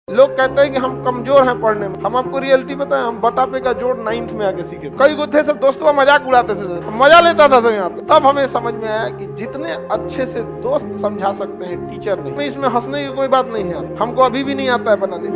लोग कहते हैं कि हम कमजोर हैं पढ़ने में। हम आपको रियलिटी बताएं, हम बटापे का जोड़ 9th में आके सीखे। कई गो थे सब दोस्तों मजाक उड़ाते थे, मजा लेता था सब यहाँ पे। तब हमें समझ में आया कि जितने अच्छे से दोस्त समझा सकते हैं टीचर नहीं। इसमें हंसने की कोई बात नहीं है, हमको अभी भी नहीं आता है बनाने।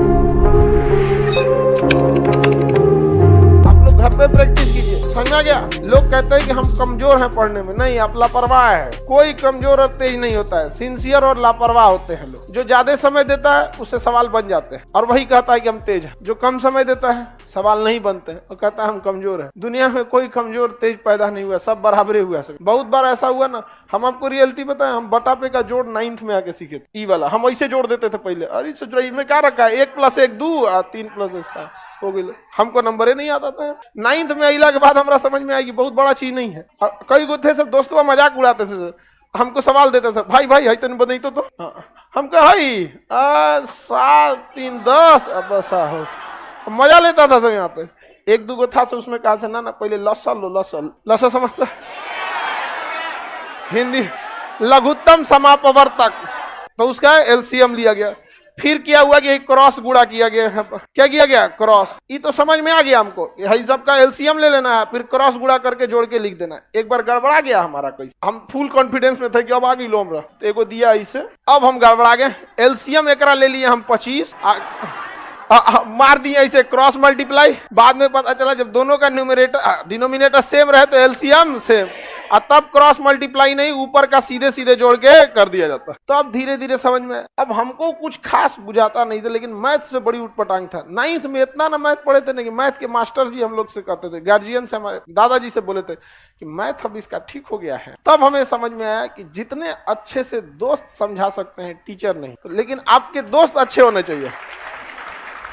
घर पे प्रैक्टिस कीजिए, समझा गया। लोग कहते हैं कि हम कमजोर हैं पढ़ने में, नहीं, आप लापरवाह है। कोई कमजोर और तेज नहीं होता है, सिंसियर और लापरवाह होते हैं लोग। जो ज्यादा समय देता है उससे सवाल बन जाते हैं, और वही कहता है कि हम तेज हैं। जो कम समय देता है सवाल नहीं बनते हैं और कहता है हम कमजोर हैं। दुनिया में कोई कमजोर तेज पैदा नहीं हुआ, सब बराबरे हुआ। सब बहुत बार ऐसा हुआ ना, हम आपको रियलिटी बताएं, हम बटापे का जोड़ 9th में आके सीखे थे। ई वाला हम ऐसे जोड़ देते थे पहले, अरे इसमें क्या रखा है, 1 + 1 2 और 3 + 1 7 हो गई। हमको नंबर ही नहीं आता था। 9th में अला के बाद हमरा समझ में आई कि बहुत बड़ा चीज नहीं है। कई गो थे सब दोस्तों मजाक उड़ाते थे, हमको सवाल देते थे, भाई भाई है तेन बदई तो हम कहा 7 3 10 अब ऐसा हो, मजा लेता था सब यहाँ पे। एक दो गो था तो उसमें कहा था ना पहले लसा लो, लसा समझता हिंदी लघुत्तम समापवर्तक, तो उसका एलसीएम लिया गया। फिर क्या हुआ कि क्रॉस गुणा किया गया। क्या किया गया? क्रॉस। ये तो समझ में आ गया हमको, यही सबका एलसीएम ले लेना है, फिर क्रॉस गुणा करके जोड़ के लिख देना है। एक बार गड़बड़ा गया हमारा, कैसे हम फुल कॉन्फिडेंस में थे कि अब आ गई लोमरा, तो एगो दिया इसे, अब हम गड़बड़ा गए। एलसीएम एकरा ले लिए हम 25, मार दिए इसे क्रॉस मल्टीप्लाई। बाद में पता चला जब दोनों का न्यूमरेटर डिनोमिनेटर सेम रहे तो एलसीएम सेम, और तब क्रॉस मल्टीप्लाई नहीं, ऊपर का सीधे सीधे जोड़ के कर दिया जाता। तो अब धीरे धीरे समझ में। अब हमको कुछ खास बुझाता नहीं था, लेकिन मैथ से बड़ी उठपटांग था। 9th में इतना ना मैथ पढ़े थे ना कि मैथ के मास्टर जी हम लोग से कहते थे, गार्जियन से, हमारे दादाजी से बोले थे कि मैथ अब इसका ठीक हो गया है। तब हमें समझ में आया कि जितने अच्छे से दोस्त समझा सकते हैं टीचर नहीं, लेकिन आपके दोस्त अच्छे होने चाहिए।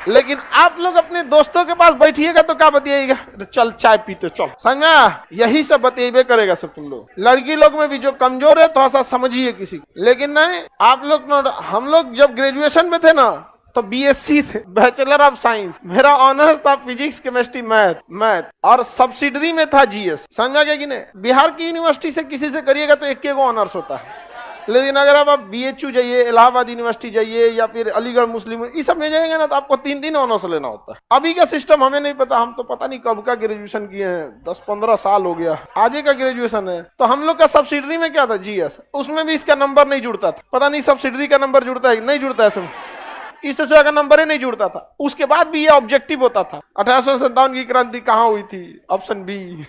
लेकिन आप लोग अपने दोस्तों के पास बैठिएगा तो क्या बतियाएगा, चल चाय पीते चल, समझा, यही सब बतिएबे करेगा सब तुम लोग। लड़की लोग में भी जो कमजोर है थोड़ा सा समझिए किसी को, लेकिन नहीं आप लोग। हम लोग जब ग्रेजुएशन में थे ना तो बीएससी थे, बैचलर ऑफ साइंस। मेरा ऑनर्स था फिजिक्स केमिस्ट्री मैथ, और सब्सिडरी में था जीएस, समझा गया कि नहीं। बिहार की यूनिवर्सिटी से किसी से करिएगा तो एक ऑनर्स होता है, लेकिन अगर आप बीएचयू जाइए, इलाहाबाद यूनिवर्सिटी जाइए, या फिर अलीगढ़ मुस्लिम, इस सब में जाएंगे ना तो आपको 3 ऑनर्स लेना होता है। अभी का सिस्टम हमें नहीं पता, हम तो पता नहीं कब का ग्रेजुएशन किए हैं, 10-15 साल हो गया, आगे का ग्रेजुएशन है। तो हम लोग का सब्सिडरी में क्या था, जीएस, उसमें भी इसका नंबर नहीं जुड़ता था। पता नहीं सब्सिडरी का नंबर जुड़ता है नहीं जुड़ता है, सब इस तरह का नंबर ही नहीं जुड़ता था। उसके बाद भी ये ऑब्जेक्टिव होता था, 1857 की क्रांति कहाँ हुई थी, ऑप्शन बी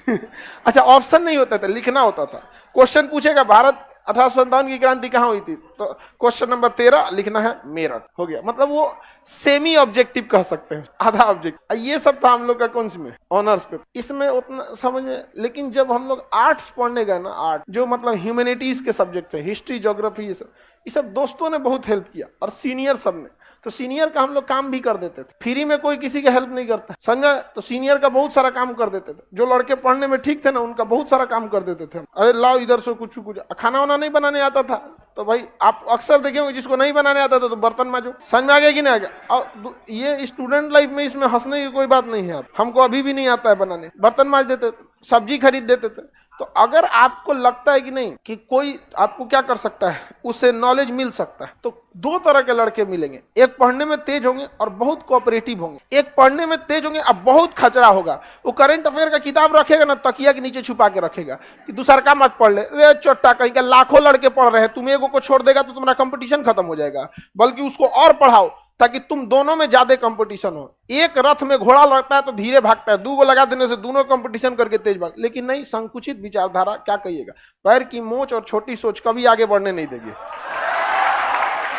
अच्छा, ऑप्शन नहीं होता था, लिखना होता था। क्वेश्चन पूछेगा भारत 1857 की क्रांति कहाँ हुई थी, तो क्वेश्चन नंबर 13 लिखना है मेरठ, हो गया। मतलब वो सेमी ऑब्जेक्टिव कह सकते हैं, आधा ऑब्जेक्टिव। ये सब था हम लोग का कौन सी में, ऑनर्स पे, इसमें उतना समझ में। लेकिन जब हम लोग आर्ट्स पढ़ने गए ना, आर्ट जो मतलब ह्यूमैनिटीज के सब्जेक्ट है, हिस्ट्री, ज्योग्राफी, ये सब दोस्तों ने बहुत हेल्प किया, और सीनियर सब ने। तो सीनियर का हम लोग काम भी कर देते थे, फ्री में कोई किसी का हेल्प नहीं करता, समझा। तो सीनियर का बहुत सारा काम कर देते थे। जो लड़के पढ़ने में ठीक थे ना, उनका बहुत सारा काम कर देते थे। अरे लाओ इधर से कुछ। खाना वाना नहीं बनाने आता था तो भाई आप अक्सर देखेंगे जिसको नहीं बनाने आता था तो बर्तन मांजो, समझ में आ गया कि नहीं आ गया। और ये स्टूडेंट लाइफ में इसमें हंसने की कोई बात नहीं है। हमको अभी भी नहीं आता है बनाने, बर्तन मांज देते थे, सब्जी खरीद देते थे। तो अगर आपको लगता है कि नहीं कि कोई आपको क्या कर सकता है, उससे नॉलेज मिल सकता है, तो 2 तरह के लड़के मिलेंगे। एक पढ़ने में तेज होंगे और बहुत कोऑपरेटिव होंगे। एक पढ़ने में तेज होंगे अब बहुत खचरा होगा, वो करंट अफेयर का किताब रखेगा ना, तकिया के नीचे छुपा के रखेगा कि दूसरा का मत पढ़ ले, रे चोट्टा, कहीं का लाखों लड़के पढ़ रहे हैं, तुम एगो को छोड़ देगा तो तुम्हारा कंपटीशन खत्म हो जाएगा। बल्कि उसको और पढ़ाओ ताकि तुम दोनों में ज्यादा कंपटीशन हो। एक रथ में घोड़ा लगता है तो धीरे भागता है, 2 गो लगा देने से दोनों कंपटीशन करके तेज भाग। लेकिन नहीं, संकुचित विचारधारा क्या कहिएगा, पैर की मोच और छोटी सोच कभी आगे बढ़ने नहीं देगी।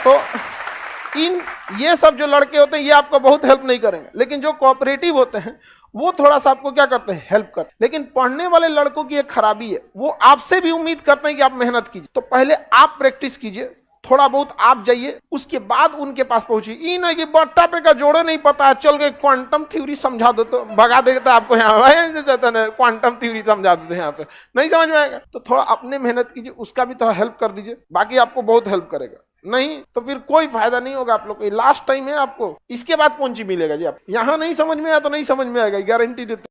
तो ये सब जो लड़के होते हैं ये आपको बहुत हेल्प नहीं करेंगे, लेकिन जो कोऑपरेटिव होते हैं वो थोड़ा सा आपको क्या करते हैं, हेल्प करते हैं। लेकिन पढ़ने वाले लड़कों की एक खराबी है, वो आपसे भी उम्मीद करते हैं कि आप मेहनत कीजिए। तो पहले आप प्रैक्टिस कीजिए, थोड़ा बहुत आप जाइए, उसके बाद उनके पास पहुंचिए। ये नहीं कि बट्टा पे का जोड़े नहीं पता है, चल गए क्वांटम थ्योरी समझा दो तो भगा देता आपको, यहाँ क्वांटम थ्योरी समझा देते हैं, यहाँ पे नहीं समझ में आएगा। तो थोड़ा अपने मेहनत कीजिए, उसका भी थोड़ा हेल्प कर दीजिए, बाकी आपको बहुत हेल्प करेगा। नहीं तो फिर कोई फायदा नहीं होगा आप लोग को। लास्ट टाइम है आपको, इसके बाद कौन सी मिलेगा जी। आप यहाँ नहीं समझ में आया तो नहीं समझ में आएगा, गारंटी देते।